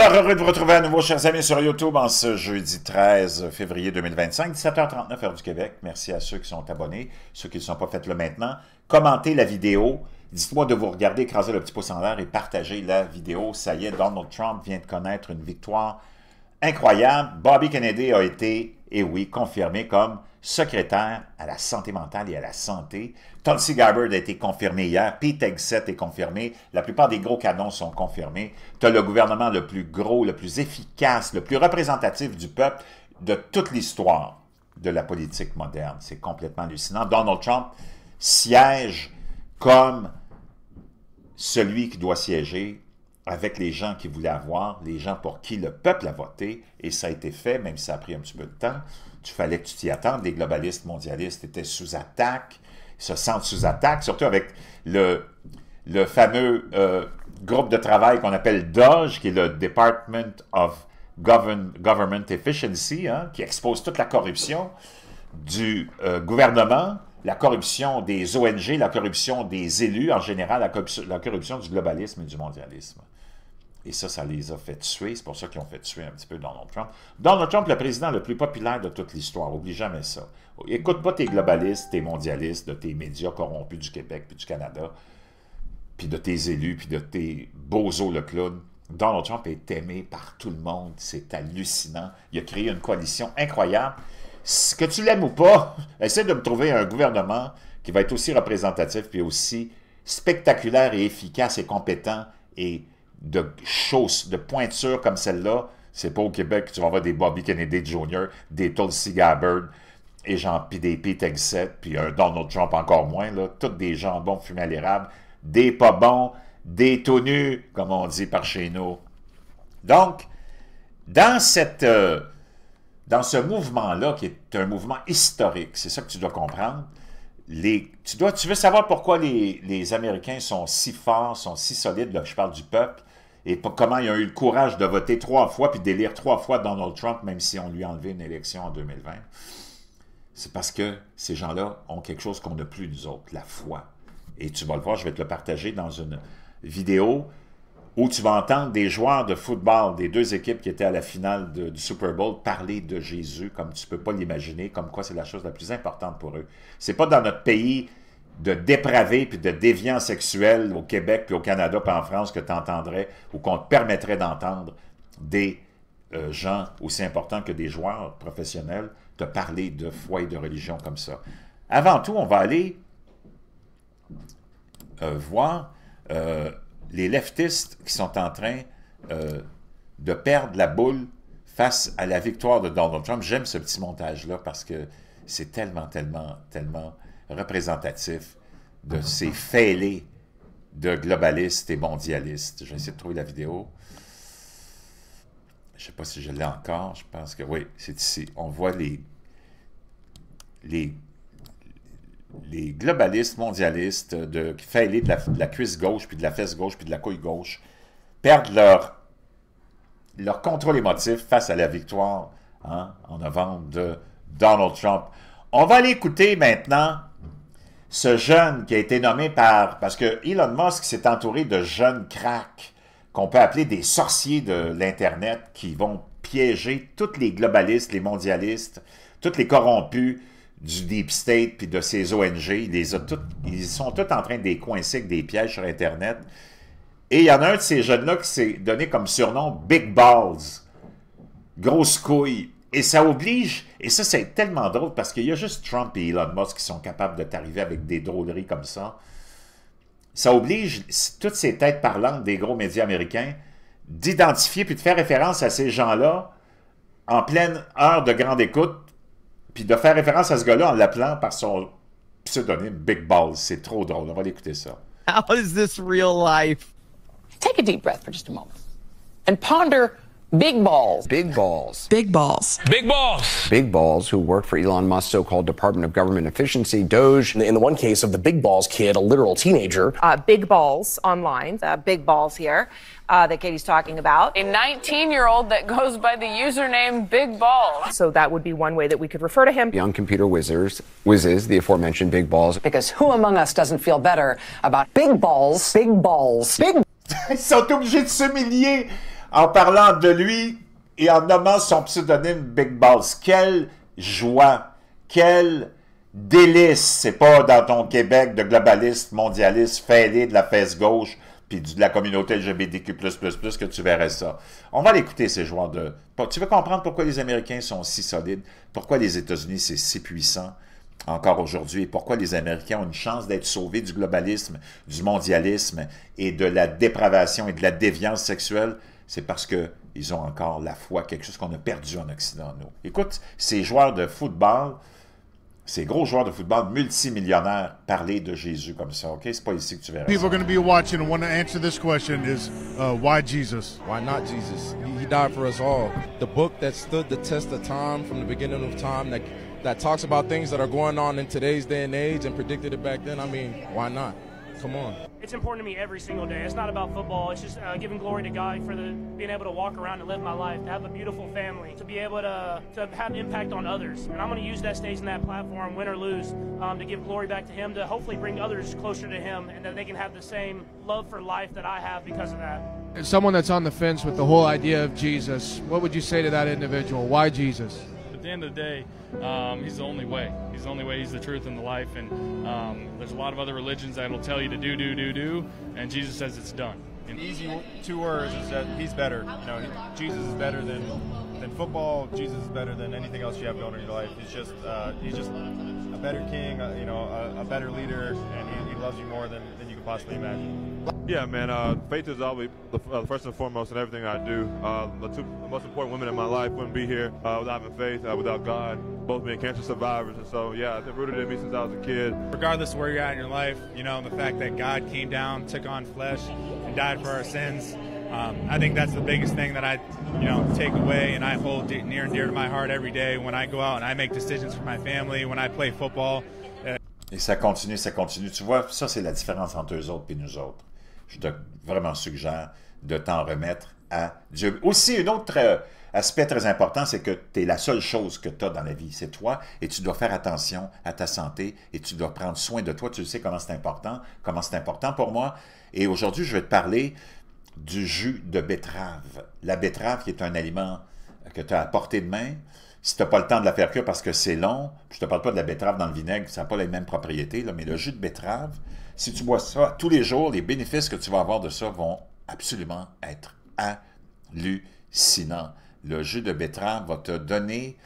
Alors, heureux de vous retrouver à nouveau, chers amis, sur YouTube en ce jeudi 13 février 2025, 17h39, heure du Québec. Merci à ceux qui sont abonnés, ceux qui ne sont pas, faites-le maintenant. Commentez la vidéo, dites-moi de vous regarder, écraser le petit pouce en l'air et partagez la vidéo. Ça y est, Donald Trump vient de connaître une victoire incroyable. Bobby Kennedy a été, et oui, confirmé comme secrétaire à la santé mentale et à la santé. Tulsi Gabbard a été confirmé hier. Pete Hegseth est confirmé. La plupart des gros canons sont confirmés. Tu as le gouvernement le plus gros, le plus efficace, le plus représentatif du peuple de toute l'histoire de la politique moderne. C'est complètement hallucinant. Donald Trump siège comme celui qui doit siéger avec les gens qu'il voulait avoir, les gens pour qui le peuple a voté, et ça a été fait, même si ça a pris un petit peu de temps. Il fallait que tu t'y attendes. Les globalistes mondialistes étaient sous attaque, ils se sentent sous attaque, surtout avec le fameux groupe de travail qu'on appelle DOGE, qui est le Department of Government Efficiency, hein, qui expose toute la corruption du gouvernement, la corruption des ONG, la corruption des élus en général, la corruption du globalisme et du mondialisme. Et ça les a fait tuer. C'est pour ça qu'ils ont fait tuer un petit peu Donald Trump. Donald Trump, le président le plus populaire de toute l'histoire. Oublie jamais ça. Écoute pas tes globalistes, tes mondialistes, de tes médias corrompus du Québec puis du Canada, puis de tes élus, puis de tes bozos le clown. Donald Trump est aimé par tout le monde. C'est hallucinant. Il a créé une coalition incroyable. Que tu l'aimes ou pas, essaie de me trouver un gouvernement qui va être aussi représentatif puis aussi spectaculaire et efficace et compétent et de choses, de pointures comme celle-là. C'est pas au Québec que tu vas avoir des Bobby Kennedy Jr., des Tulsi Gabbard, et puis des Pete Hegseth, puis un Donald Trump encore moins, là, tous des jambons fumés à l'érable, des pas bons, des tout nus, comme on dit par chez nous. Donc, dans ce mouvement-là, qui est un mouvement historique, c'est ça que tu dois comprendre, tu veux savoir pourquoi les Américains sont si forts, sont si solides, là, je parle du peuple, et comment ils ont eu le courage de voter 3 fois, puis d'élire 3 fois Donald Trump, même si on lui a enlevé une élection en 2020. C'est parce que ces gens-là ont quelque chose qu'on n'a plus, nous autres, la foi. Et tu vas le voir, je vais te le partager dans une vidéo où tu vas entendre des joueurs de football des deux équipes qui étaient à la finale du Super Bowl parler de Jésus comme tu ne peux pas l'imaginer, comme quoi c'est la chose la plus importante pour eux. C'est pas dans notre pays de dépravés puis de déviants sexuels au Québec puis au Canada puis en France que tu entendrais ou qu'on te permettrait d'entendre des gens aussi importants que des joueurs professionnels te parler de foi et de religion comme ça. Avant tout, on va aller voir les leftistes qui sont en train de perdre la boule face à la victoire de Donald Trump. J'aime ce petit montage-là parce que c'est tellement représentatif de ces fêlés de globalistes et mondialistes. Je vais essayer de trouver la vidéo. Je ne sais pas si je l'ai encore. Je pense que oui, c'est ici. On voit les globalistes, mondialistes, fêlés de la cuisse gauche, puis de la fesse gauche, puis de la couille gauche, perdent leur contrôle émotif face à la victoire en novembre de Donald Trump. On va aller écouter maintenant ce jeune qui a été nommé parce que Elon Musk s'est entouré de jeunes cracks qu'on peut appeler des sorciers de l'Internet qui vont piéger tous les globalistes, les mondialistes, tous les corrompus du Deep State puis de ces ONG. Ils sont tous en train de les coincer avec des pièges sur Internet. Et il y en a un de ces jeunes-là qui s'est donné comme surnom Big Balls, grosse couille. Et ça oblige, et ça c'est tellement drôle parce qu'il y a juste Trump et Elon Musk qui sont capables de t'arriver avec des drôleries comme ça. Ça oblige toutes ces têtes parlantes des gros médias américains d'identifier puis de faire référence à ces gens-là en pleine heure de grande écoute, puis de faire référence à ce gars-là en l'appelant par son pseudonyme Big Balls. C'est trop drôle. On va l'écouter ça. How is this real life? Take a deep breath for just a moment and ponder big balls. Big balls. Big balls. Big balls. Big balls who work for Elon Musk's so-called Department of Government Efficiency, DOGE. In the one case of the Big Balls kid, a literal teenager. Big balls online, big balls here that Katie's talking about. A 19-year-old that goes by the username Big Balls. So that would be one way that we could refer to him. Young computer whizzes, the aforementioned Big Balls. Because who among us doesn't feel better about big balls, big balls, big... Ils sont obligés de s'humilier en parlant de lui et en nommant son pseudonyme Big Balls. Quelle joie, quel délice. C'est pas dans ton Québec de globaliste, mondialiste, fêlé de la fesse gauche puis de la communauté LGBTQ++, que tu verrais ça. On va l'écouter, ces joueurs de... Tu veux comprendre pourquoi les Américains sont si solides, pourquoi les États-Unis, c'est si puissant encore aujourd'hui, et pourquoi les Américains ont une chance d'être sauvés du globalisme, du mondialisme et de la dépravation et de la déviance sexuelle. C'est parce qu'ils ont encore la foi, quelque chose qu'on a perdu en Occident, nous. Écoute, ces joueurs de football... Ces gros joueurs de football multimillionnaires parler de Jésus comme ça, OK? C'est pas ici que tu verras People ça. are going to be watching and want to answer this question is, why Jesus? Why not Jesus? He died for us all. The book that stood the test of time from the beginning of time, that talks about things that are going on in today's day and age and predicted it back then. I mean, why not? Come on. It's important to me every single day. It's not about football. It's just giving glory to God for being able to walk around and live my life, to have a beautiful family, to be able to have impact on others. And I'm going to use that stage and that platform, win or lose, to give glory back to Him, to hopefully bring others closer to Him, and that they can have the same love for life that I have because of that. As someone that's on the fence with the whole idea of Jesus, what would you say to that individual? Why Jesus? At the end of the day, He's the only way. He's the only way. He's the truth and the life. And there's a lot of other religions that will tell you to do, and Jesus says it's done. An easy 2 words is that He's better. You know, Jesus is better than football. Jesus is better than anything else you have going in your life. He's just a better king. You know, a better leader, and he loves you more than you could possibly imagine. Yeah, man. Faith is always the first and foremost in everything I do. The two most important women in my life wouldn't be here without having faith, without God. Both being cancer survivors, and so yeah, they've rooted in me since I was a kid. Regardless of where you're at in your life, you know, the fact that God came down, took on flesh, and died for our sins. I think that's the biggest thing that I, take away and I hold near and dear to my heart every day when I go out and I make decisions for my family, when I play football. Et ça continue, ça continue. Tu vois, ça, c'est la différence entre eux autres et nous autres. Je te vraiment suggère de t'en remettre à Dieu. Aussi, un autre aspect très important, c'est que tu es la seule chose que tu as dans la vie, c'est toi, et tu dois faire attention à ta santé, et tu dois prendre soin de toi. Tu sais comment c'est important pour moi. Et aujourd'hui, je vais te parler du jus de betterave. La betterave qui est un aliment que tu as à portée de main. Si tu n'as pas le temps de la faire cuire parce que c'est long, je ne te parle pas de la betterave dans le vinaigre, ça n'a pas les mêmes propriétés, là, mais le jus de betterave, si tu bois ça tous les jours, les bénéfices que tu vas avoir de ça vont absolument être hallucinants. Le jus de betterave va te donner...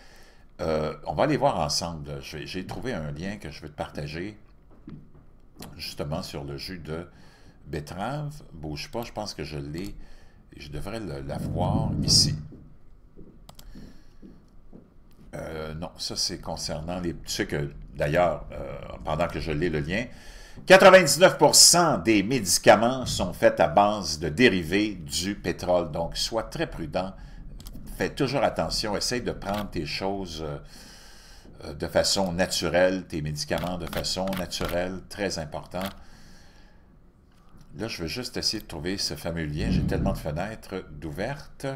on va aller voir ensemble. J'ai trouvé un lien que je vais te partager justement sur le jus de betterave. Bouge pas, je pense que je l'ai. Je devrais l'avoir ici. Non, ça c'est concernant les... Tu sais que, d'ailleurs, pendant que je l'ai le lien, 99% des médicaments sont faits à base de dérivés du pétrole. Donc, sois très prudent. Fais toujours attention. Essaye de prendre tes choses de façon naturelle, tes médicaments de façon naturelle. Très important. Là, je vais juste essayer de trouver ce fameux lien. J'ai tellement de fenêtres d'ouvertes.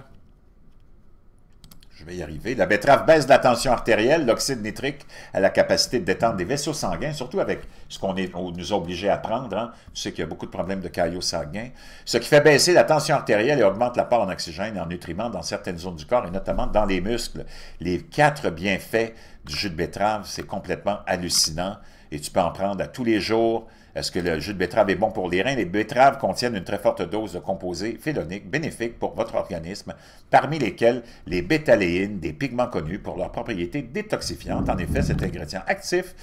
Je vais y arriver. La betterave baisse la tension artérielle. L'oxyde nitrique a la capacité de détendre des vaisseaux sanguins, surtout avec ce qu'on nous a obligés à prendre. Hein. Tu sais qu'il y a beaucoup de problèmes de caillots sanguins. Ce qui fait baisser la tension artérielle et augmente l'apport en oxygène et en nutriments dans certaines zones du corps, et notamment dans les muscles. Les 4 bienfaits du jus de betterave, c'est complètement hallucinant. Et tu peux en prendre à tous les jours. Est-ce que le jus de betterave est bon pour les reins? Les betteraves contiennent une très forte dose de composés phénoniques bénéfiques pour votre organisme, parmi lesquels les bétaléines, des pigments connus pour leurs propriétés détoxifiantes. En effet, cet ingrédient actif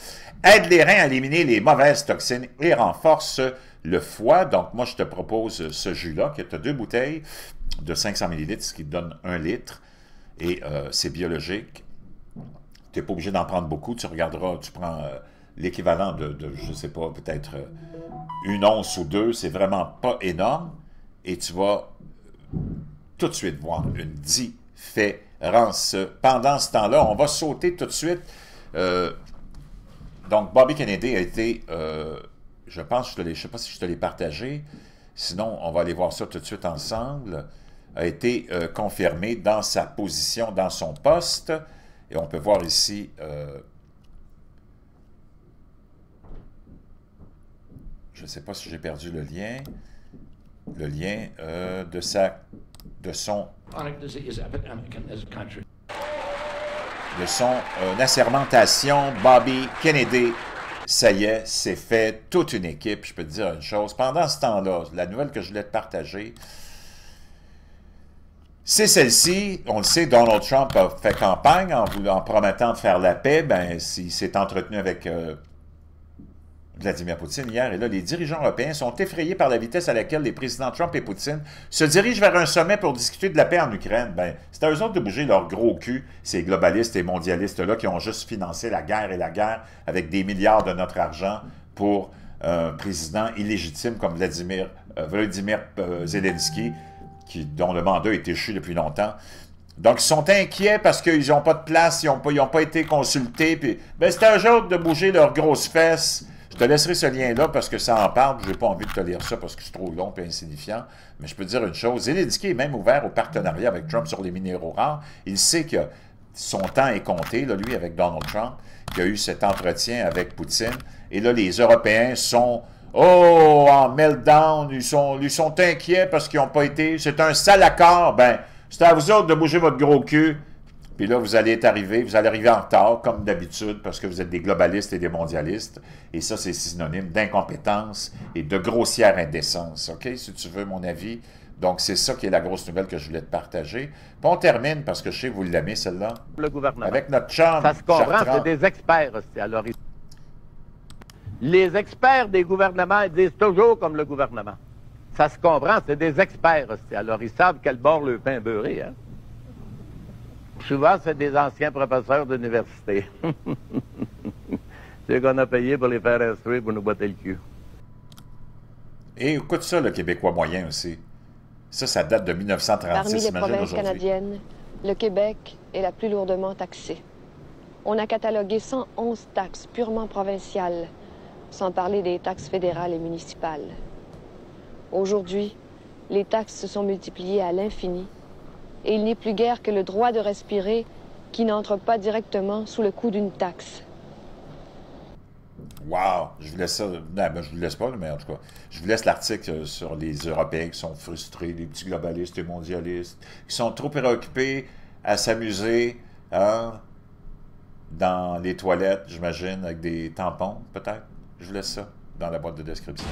aide les reins à éliminer les mauvaises toxines et renforce le foie. Donc, moi, je te propose ce jus-là, qui est 2 bouteilles de 500 ml, ce qui te donne 1 litre. Et c'est biologique. Tu n'es pas obligé d'en prendre beaucoup. Tu regarderas, tu prends... l'équivalent de je ne sais pas, peut-être 1 once ou 2, c'est vraiment pas énorme, et tu vas tout de suite voir une différence. Pendant ce temps-là, on va sauter tout de suite. Donc, Bobby Kennedy a été, je pense, je ne sais pas si je te l'ai partagé, sinon on va aller voir ça tout de suite ensemble, a été confirmé dans sa position, dans son poste, et on peut voir ici... je ne sais pas si j'ai perdu le lien de sa de son assermentation, Bobby Kennedy. Ça y est, c'est fait, toute une équipe. Je peux te dire une chose, pendant ce temps-là, la nouvelle que je voulais te partager, c'est celle-ci. On le sait, Donald Trump a fait campagne en promettant de faire la paix. Ben, il s'est entretenu avec Vladimir Poutine hier, et là, les dirigeants européens sont effrayés par la vitesse à laquelle les présidents Trump et Poutine se dirigent vers un sommet pour discuter de la paix en Ukraine. Ben, c'est à eux autres de bouger leur gros cul, ces globalistes et mondialistes-là qui ont juste financé la guerre et la guerre avec des milliards de notre argent pour un président illégitime comme Vladimir Zelensky, dont le mandat est échu depuis longtemps. Donc, ils sont inquiets parce qu'ils n'ont pas de place, ils n'ont pas été consultés. Puis, ben, c'est à eux autres de bouger leurs grosses fesses. Je te laisserai ce lien-là parce que ça en parle. Je n'ai pas envie de te lire ça parce que c'est trop long et insignifiant. Mais je peux te dire une chose. Zelensky est même ouvert au partenariat avec Trump sur les minéraux rares. Il sait que son temps est compté, là, lui, avec Donald Trump, qui a eu cet entretien avec Poutine. Et là, les Européens sont, en meltdown. Ils sont inquiets parce qu'ils n'ont pas été. C'est un sale accord. Ben, c'est à vous autres de bouger votre gros cul. Puis là, vous allez arriver en retard, comme d'habitude, parce que vous êtes des globalistes et des mondialistes. Et ça, c'est synonyme d'incompétence et de grossière indécence, OK? Si tu veux mon avis. Donc, c'est ça qui est la grosse nouvelle que je voulais te partager. Puis on termine, parce que je sais que vous l'aimez, celle-là. Le gouvernement. Avec notre chum. Ça se comprend, c'est des experts aussi. Alors, les experts des gouvernements, ils disent toujours comme le gouvernement. Ça se comprend, c'est des experts aussi. Alors, ils savent quel bord le pain beurré, hein? Souvent, c'est des anciens professeurs d'université. C'est qu'on a payé pour les faire instruire pour nous botter le cul. Et écoute ça, le Québécois moyen aussi. Ça date de 1936. Parmi les provinces canadiennes, le Québec est la plus lourdement taxée. On a catalogué 111 taxes purement provinciales, sans parler des taxes fédérales et municipales. Aujourd'hui, les taxes se sont multipliées à l'infini. Et il n'est plus guère que le droit de respirer qui n'entre pas directement sous le coup d'une taxe. Wow! Je vous laisse ça. Non, ben, je vous laisse pas, mais en tout cas, je vous laisse l'article sur les Européens qui sont frustrés, les petits globalistes et mondialistes, qui sont trop préoccupés à s'amuser dans les toilettes, j'imagine, avec des tampons, peut-être. Je vous laisse ça dans la boîte de description.